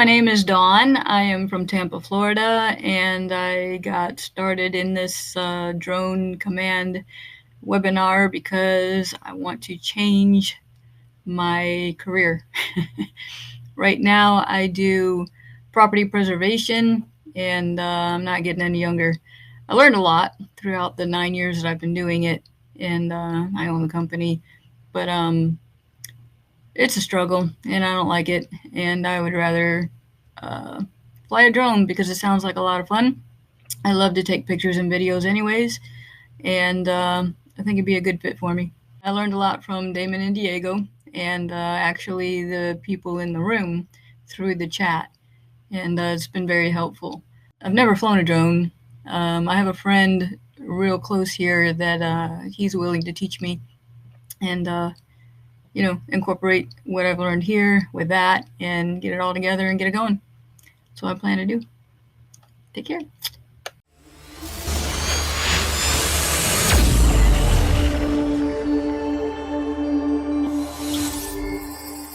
my name is Dawn. I am from Tampa, Florida, and I got started in this drone command webinar because I want to change my career. Right now, I do property preservation, and I'm not getting any younger. I learned a lot throughout the 9 years that I've been doing it, and I own the company, but it's a struggle, and I don't like it, and I would rather uh, fly a drone because it sounds like a lot of fun. I love to take pictures and videos anyways, and I think it'd be a good fit for me. I learned a lot from Damon and Diego, and actually the people in the room through the chat, and it's been very helpful. I've never flown a drone. I have a friend real close here that he's willing to teach me, and incorporate what I've learned here with that and get it all together and get it going. That's what I plan to do. Take care.